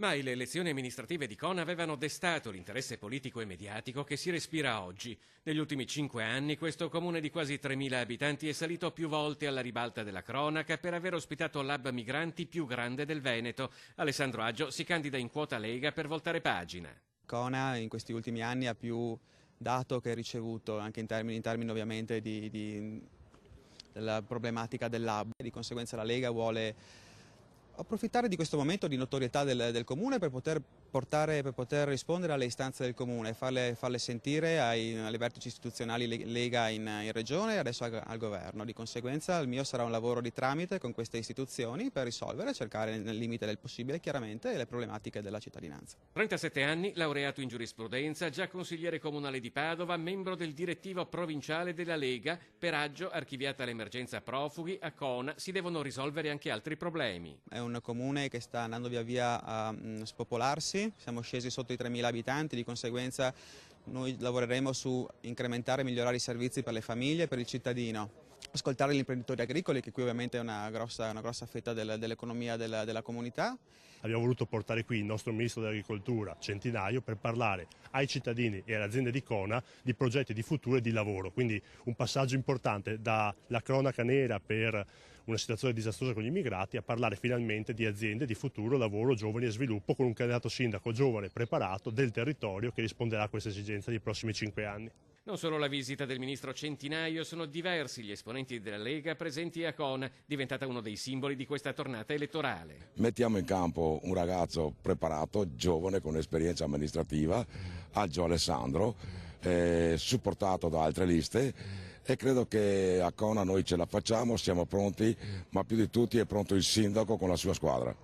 Mai le elezioni amministrative di Cona avevano destato l'interesse politico e mediatico che si respira oggi. Negli ultimi 5 anni questo comune di quasi 3.000 abitanti è salito più volte alla ribalta della cronaca per aver ospitato l'hub migranti più grande del Veneto. Alessandro Aggio si candida in quota Lega per voltare pagina. Cona in questi ultimi anni ha più dato che ricevuto, anche in termini ovviamente della problematica dell'hub. Di conseguenza la Lega vuole approfittare di questo momento di notorietà del Comune per poter rispondere alle istanze del Comune, farle sentire alle vertici istituzionali Lega in Regione e adesso al Governo. Di conseguenza il mio sarà un lavoro di tramite con queste istituzioni per risolvere, cercare nel limite del possibile chiaramente le problematiche della cittadinanza. 37 anni, laureato in giurisprudenza, già consigliere comunale di Padova, membro del direttivo provinciale della Lega. Per Aggio, archiviata l'emergenza profughi, a Cona si devono risolvere anche altri problemi. È un comune che sta andando via via a spopolarsi, siamo scesi sotto i 3.000 abitanti, di conseguenza noi lavoreremo su incrementare e migliorare i servizi per le famiglie e per il cittadino. Ascoltare gli imprenditori agricoli, che qui ovviamente è una grossa fetta dell'economia della comunità. Abbiamo voluto portare qui il nostro Ministro dell'Agricoltura, Centinaio, per parlare ai cittadini e alle aziende di Cona di progetti di futuro e di lavoro. Quindi un passaggio importante dalla cronaca nera per una situazione disastrosa con gli immigrati a parlare finalmente di aziende, di futuro, lavoro, giovani e sviluppo con un candidato sindaco giovane preparato del territorio che risponderà a questa esigenza nei prossimi 5 anni. Non solo la visita del ministro Centinaio, sono diversi gli esponenti della Lega presenti a Cona, diventata uno dei simboli di questa tornata elettorale. Mettiamo in campo un ragazzo preparato, giovane, con esperienza amministrativa, Aggio Alessandro, supportato da altre liste, e credo che a Cona noi ce la facciamo, siamo pronti, ma più di tutti è pronto il sindaco con la sua squadra.